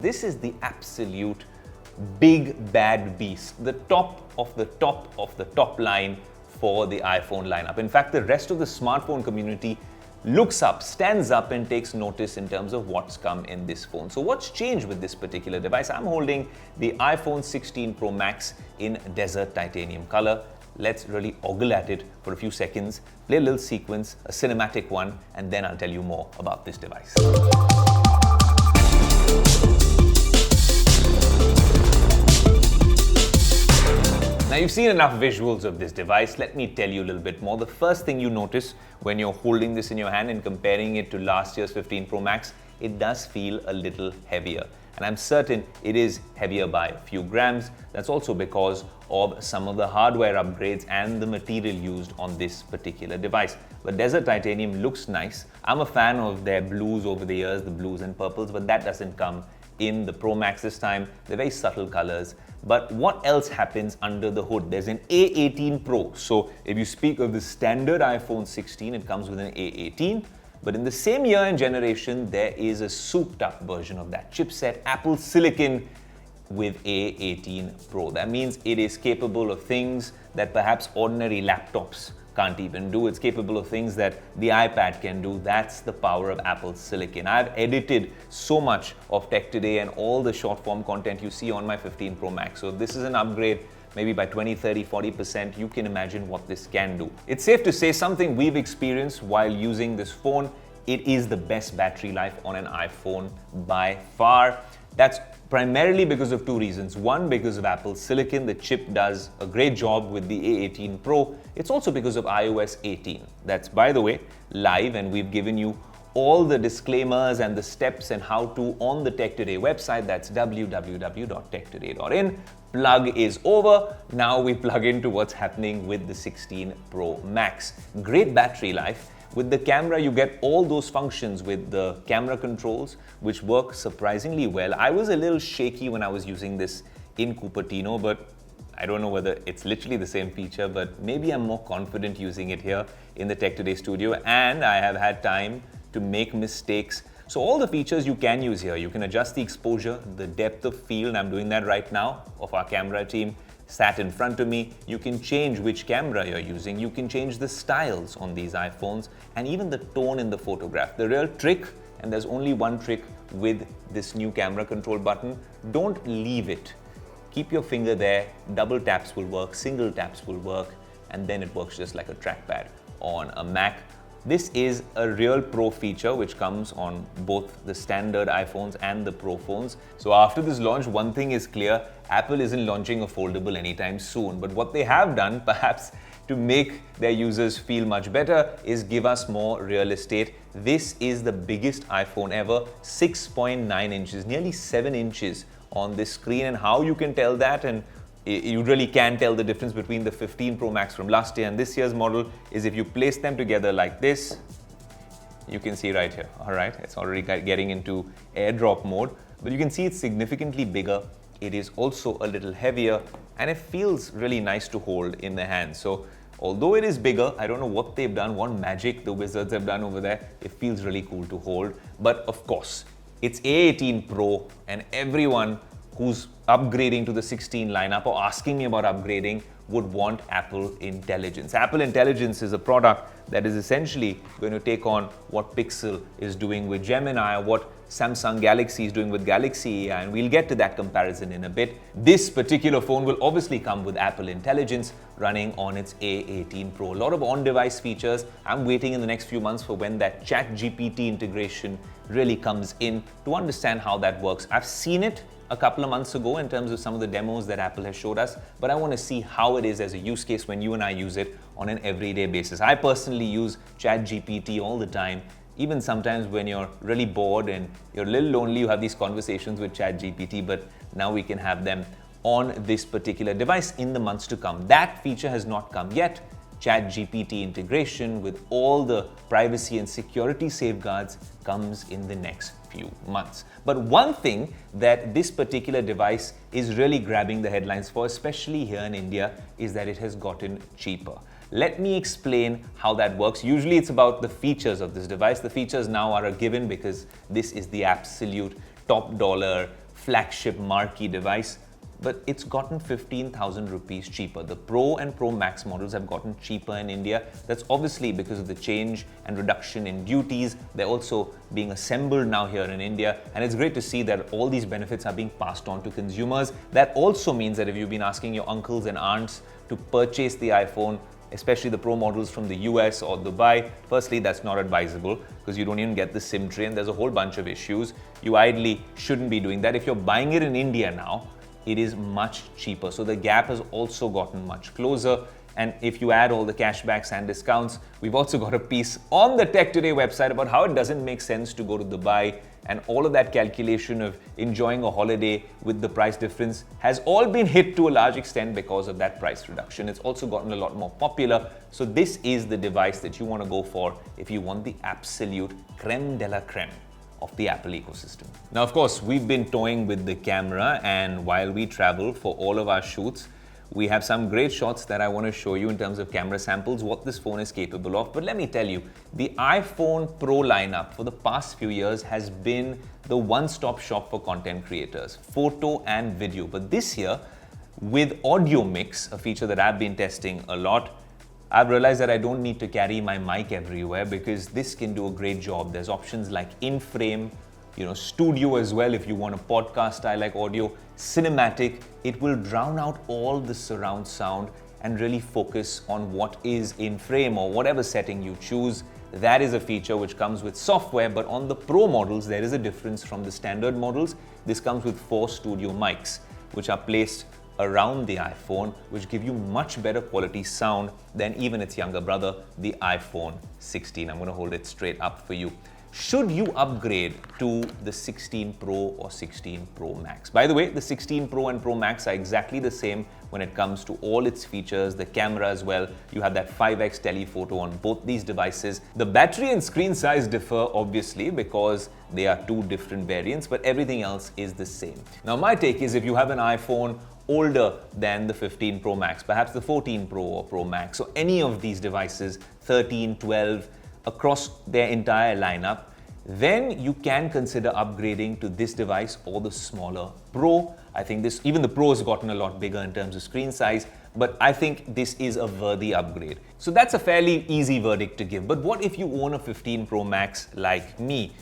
This is the absolute big bad beast, the top of the top of the top line for the iPhone lineup. In fact, the rest of the smartphone community looks up, stands up and takes notice in terms of what's come in this phone. So what's changed with this particular device? I'm holding the iPhone 16 Pro Max in desert titanium color. Let's really ogle at it for a few seconds, play a little sequence, a cinematic one, and then I'll tell you more about this device. Now you've seen enough visuals of this device. Let me tell you a little bit more. The first thing you notice when you're holding this in your hand and comparing it to last year's 15 Pro Max, it does feel a little heavier. And I'm certain it is heavier by a few grams. That's also because of some of the hardware upgrades and the material used on this particular device. But desert titanium looks nice. I'm a fan of their blues over the years, the blues and purples, but that doesn't come in the Pro Max this time. They're very subtle colors. But what else happens under the hood? There's an A18 Pro. So if you speak of the standard iPhone 16, it comes with an A18. But in the same year and generation, there is a souped up version of that chipset, Apple Silicon with A18 Pro. That means it is capable of things that perhaps ordinary laptops can't even do. It's capable of things that the iPad can do. That's the power of Apple Silicon. I've edited so much of Tech Today and all the short form content you see on my 15 Pro Max. So this is an upgrade maybe by 20, 30, 40%. You can imagine what this can do. It's safe to say something we've experienced while using this phone. It is the best battery life on an iPhone by far. That's primarily because of two reasons. One, because of Apple Silicon. The chip does a great job with the A18 Pro. It's also because of iOS 18. That's, by the way, live, and we've given you all the disclaimers and the steps and how to on the Tech Today website. That's www.techtoday.in. Plug is over. Now we plug into what's happening with the 16 Pro Max. Great battery life. With the camera, you get all those functions with the camera controls, which work surprisingly well. I was a little shaky when I was using this in Cupertino, but I don't know whether it's literally the same feature, but maybe I'm more confident using it here in the Tech Today studio, and I have had time to make mistakes. So all the features you can use here. You can adjust the exposure, the depth of field. I'm doing that right now of our camera team sat in front of me. You can change which camera you're using. You can change the styles on these iPhones and even the tone in the photograph. The real trick, and there's only one trick with this new camera control button, don't leave it. Keep your finger there. Double taps will work, single taps will work, and then it works just like a trackpad on a Mac. This is a real pro feature which comes on both the standard iPhones and the Pro phones. So after this launch, one thing is clear, Apple isn't launching a foldable anytime soon. But what they have done, perhaps to make their users feel much better, is give us more real estate. This is the biggest iPhone ever, 6.9 inches, nearly 7 inches on this screen. And how you can tell that, and you really can tell the difference between the 15 Pro Max from last year and this year's model, is if you place them together like this. You can see right here, all right? It's already getting into airdrop mode, but you can see it's significantly bigger. It is also a little heavier, and it feels really nice to hold in the hand. So although it is bigger, I don't know what they've done, what magic the wizards have done over there. It feels really cool to hold. But of course, it's A18 Pro, and everyone who's upgrading to the 16 lineup or asking me about upgrading would want Apple Intelligence. Apple Intelligence is a product that is essentially going to take on what Pixel is doing with Gemini, or what Samsung Galaxy is doing with Galaxy AI, and we'll get to that comparison in a bit. This particular phone will obviously come with Apple Intelligence running on its A18 Pro. A lot of on-device features. I'm waiting in the next few months for when that ChatGPT integration really comes in to understand how that works. I've seen it a couple of months ago in terms of some of the demos that Apple has showed us, but I want to see how it is as a use case when you and I use it on an everyday basis. I personally use ChatGPT all the time. Even sometimes when you're really bored and you're a little lonely, you have these conversations with ChatGPT, but now we can have them on this particular device in the months to come. That feature has not come yet. ChatGPT integration with all the privacy and security safeguards comes in the next few months. But one thing that this particular device is really grabbing the headlines for, especially here in India, is that it has gotten cheaper. Let me explain how that works. Usually it's about the features of this device. The features now are a given because this is the absolute top dollar flagship marquee device, but it's gotten 15,000 rupees cheaper. The Pro and Pro Max models have gotten cheaper in India. That's obviously because of the change and reduction in duties. They're also being assembled now here in India, and it's great to see that all these benefits are being passed on to consumers. That also means that if you've been asking your uncles and aunts to purchase the iPhone, especially the Pro models from the US or Dubai, firstly, that's not advisable because you don't even get the SIM tray and there's a whole bunch of issues. You ideally shouldn't be doing that. If you're buying it in India now, it is much cheaper. So the gap has also gotten much closer. And if you add all the cashbacks and discounts, we've also got a piece on the Tech Today website about how it doesn't make sense to go to Dubai, and all of that calculation of enjoying a holiday with the price difference has all been hit to a large extent because of that price reduction. It's also gotten a lot more popular. So this is the device that you want to go for if you want the absolute creme de la creme of the Apple ecosystem. Now, of course, we've been toying with the camera, and while we travel for all of our shoots, we have some great shots that I want to show you in terms of camera samples, what this phone is capable of. But let me tell you, the iPhone Pro lineup for the past few years has been the one-stop shop for content creators, photo and video. But this year, with audio mix, a feature that I've been testing a lot, I've realized that I don't need to carry my mic everywhere because this can do a great job. There's options like in-frame, studio as well if you want a podcast style like audio, cinematic. It will drown out all the surround sound and really focus on what is in frame or whatever setting you choose. That is a feature which comes with software, but on the Pro models, there is a difference from the standard models. This comes with 4 studio mics, which are placed around the iPhone, which give you much better quality sound than even its younger brother, the iPhone 16. I'm going to hold it straight up for you. Should you upgrade to the 16 Pro or 16 Pro Max? By the way, the 16 Pro and Pro Max are exactly the same when it comes to all its features, the camera as well. You have that 5x telephoto on both these devices. The battery and screen size differ obviously because they are 2 different variants, but everything else is the same. Now, my take is if you have an iPhone older than the 15 Pro Max, perhaps the 14 Pro or Pro Max, or any of these devices, 13, 12, across their entire lineup, then you can consider upgrading to this device or the smaller Pro. I think even the Pro has gotten a lot bigger in terms of screen size, but I think this is a worthy upgrade. So that's a fairly easy verdict to give. But what if you own a 15 Pro Max like me?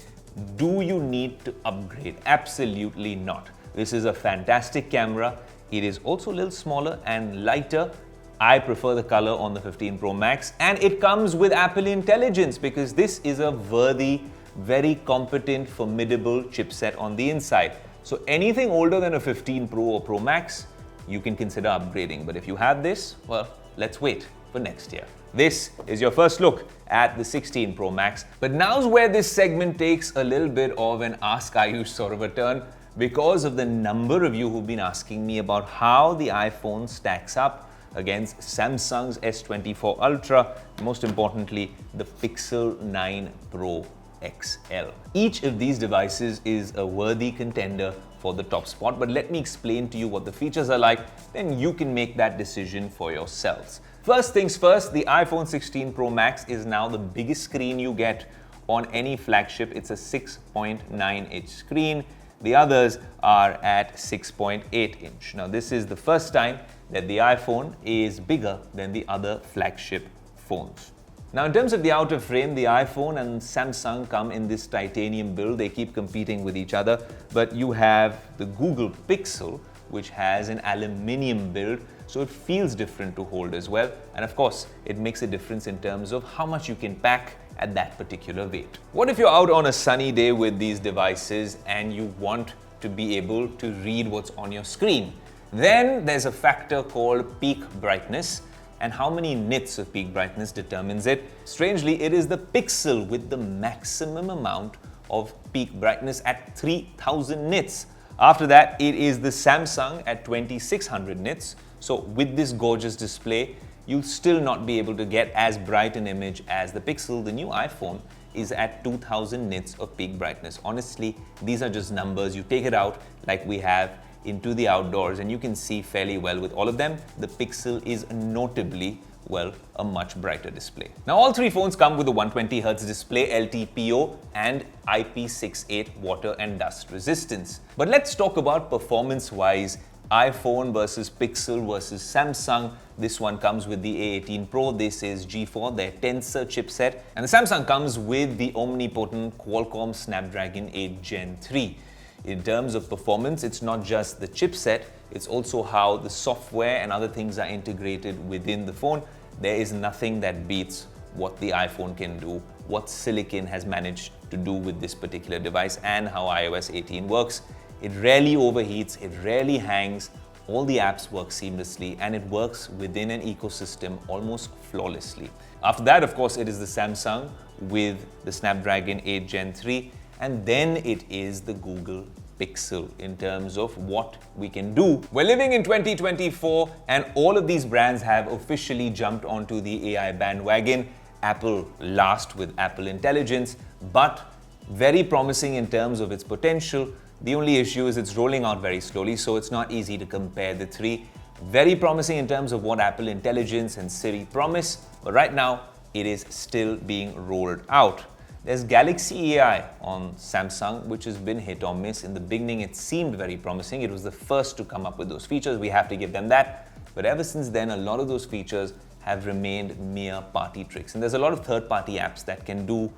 Do you need to upgrade? Absolutely not. This is a fantastic camera. It is also a little smaller and lighter. I prefer the color on the 15 Pro Max, and it comes with Apple Intelligence because this is a worthy, very competent, formidable chipset on the inside. So anything older than a 15 Pro or Pro Max, you can consider upgrading. But if you have this, well, let's wait for next year. This is your first look at the 16 Pro Max. But now's where this segment takes a little bit of an Ask Aayush sort of a turn because of the number of you who've been asking me about how the iPhone stacks up against Samsung's S24 Ultra, most importantly, the Pixel 9 Pro XL. Each of these devices is a worthy contender for the top spot, but let me explain to you what the features are like, then you can make that decision for yourselves. First things first, the iPhone 16 Pro Max is now the biggest screen you get on any flagship. It's a 6.9-inch screen. The others are at 6.8 inch. Now, this is the first time that the iPhone is bigger than the other flagship phones. Now, in terms of the outer frame, the iPhone and Samsung come in this titanium build. They keep competing with each other, but you have the Google Pixel, which has an aluminium build, so it feels different to hold as well. And of course, it makes a difference in terms of how much you can pack at that particular weight. What if you're out on a sunny day with these devices and you want to be able to read what's on your screen? Then there's a factor called peak brightness, and how many nits of peak brightness determines it. Strangely, it is the Pixel with the maximum amount of peak brightness at 3000 nits. After that, it is the Samsung at 2600 nits. So with this gorgeous display, you'll still not be able to get as bright an image as the Pixel. The new iPhone is at 2000 nits of peak brightness. Honestly, these are just numbers. You take it out like we have into the outdoors and you can see fairly well with all of them. The Pixel is notably well, a much brighter display. Now, all three phones come with a 120Hz display, LTPO, and IP68 water and dust resistance. But let's talk about performance-wise. iPhone versus Pixel versus Samsung. This one comes with the A18 Pro. This is G4, their Tensor chipset. And the Samsung comes with the omnipotent Qualcomm Snapdragon 8 Gen 3. In terms of performance, it's not just the chipset, it's also how the software and other things are integrated within the phone. There is nothing that beats what the iPhone can do, what Silicon has managed to do with this particular device, and how iOS 18 works. It rarely overheats, it rarely hangs, all the apps work seamlessly, and it works within an ecosystem almost flawlessly. After that, of course, it is the Samsung with the Snapdragon 8 Gen 3, and then it is the Google Pixel in terms of what we can do. We're living in 2024, and all of these brands have officially jumped onto the AI bandwagon. Apple last with Apple Intelligence, but very promising in terms of its potential. The only issue is it's rolling out very slowly, so it's not easy to compare the three. Very promising in terms of what Apple Intelligence and Siri promise, but right now it is still being rolled out. There's Galaxy AI on Samsung, which has been hit or miss. In the beginning, it seemed very promising. It was the first to come up with those features. We have to give them that. But ever since then, a lot of those features have remained mere party tricks. And there's a lot of third-party apps that can do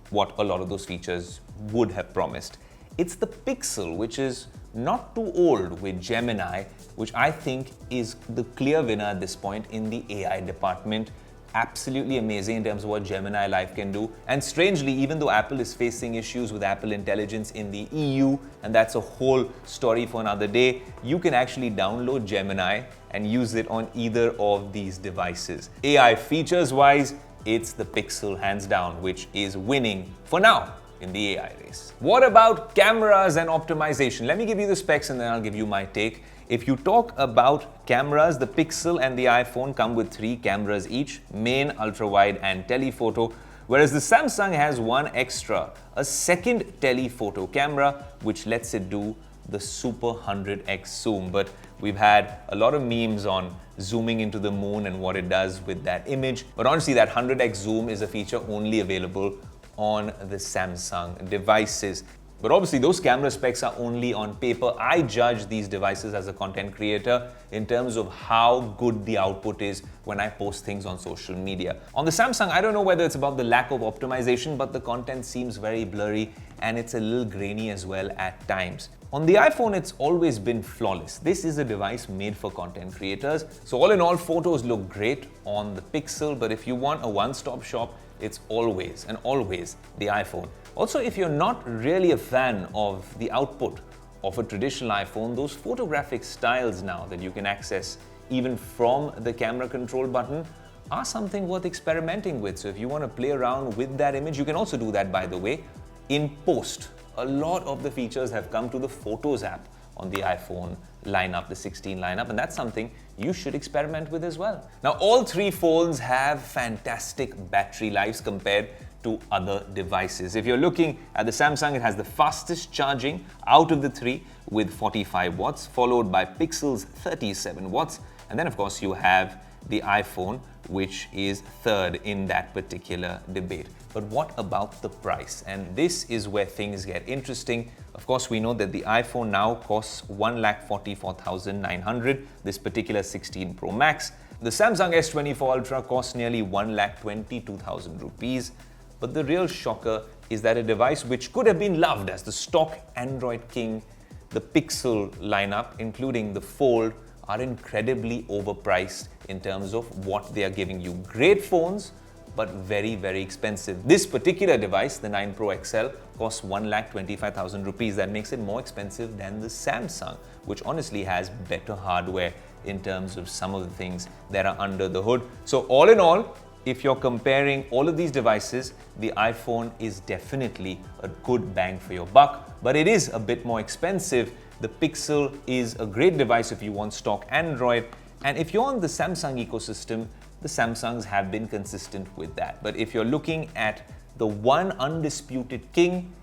what a lot of those features would have promised. It's the Pixel, which is not too old, with Gemini, which I think is the clear winner at this point in the AI department. Absolutely amazing in terms of what Gemini Live can do. And strangely, even though Apple is facing issues with Apple Intelligence in the EU, and that's a whole story for another day, you can actually download Gemini and use it on either of these devices. AI features-wise, it's the Pixel hands down, which is winning for now in the AI race. What about cameras and optimization? Let me give you the specs and then I'll give you my take. If you talk about cameras, the Pixel and the iPhone come with 3 cameras each, main, ultra-wide and telephoto, whereas the Samsung has one extra, a second telephoto camera, which lets it do the super 100x zoom. But we've had a lot of memes on zooming into the moon and what it does with that image. But honestly, that 100x zoom is a feature only available on the Samsung devices. But obviously those camera specs are only on paper. I judge these devices as a content creator in terms of how good the output is when I post things on social media. On the Samsung, I don't know whether it's about the lack of optimization, but the content seems very blurry and it's a little grainy as well at times. On the iPhone, it's always been flawless. This is a device made for content creators. So all in all, photos look great on the Pixel, but if you want a one-stop shop, it's always and always the iPhone. Also, if you're not really a fan of the output of a traditional iPhone, those photographic styles now that you can access even from the camera control button are something worth experimenting with. So if you want to play around with that image, you can also do that, by the way, in post. A lot of the features have come to the Photos app on the iPhone lineup, the 16 lineup, and that's something you should experiment with as well. Now, all 3 phones have fantastic battery lives compared to other devices. If you're looking at the Samsung, it has the fastest charging out of the 3 with 45 watts, followed by Pixel's 37 watts. And then, of course, you have the iPhone, which is third in that particular debate. But what about the price? And this is where things get interesting. Of course, we know that the iPhone now costs 1,44,900, this particular 16 Pro Max. The Samsung S24 Ultra costs nearly 1,22,000 rupees. But the real shocker is that a device which could have been loved as the stock Android king, the Pixel lineup, including the Fold, are incredibly overpriced in terms of what they are giving you. Great phones, but very, very expensive. This particular device, the 9 Pro XL, costs 1,25,000 rupees. That makes it more expensive than the Samsung, which honestly has better hardware in terms of some of the things that are under the hood. So all in all, if you're comparing all of these devices, the iPhone is definitely a good bang for your buck, but it is a bit more expensive. The Pixel is a great device if you want stock Android, and if you're on the Samsung ecosystem, the Samsungs have been consistent with that. But if you're looking at the one undisputed king,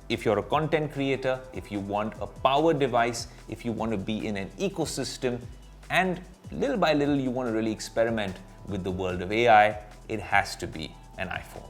if you're a content creator, if you want a power device, if you want to be in an ecosystem, and little by little you want to really experiment with the world of AI, it has to be an iPhone.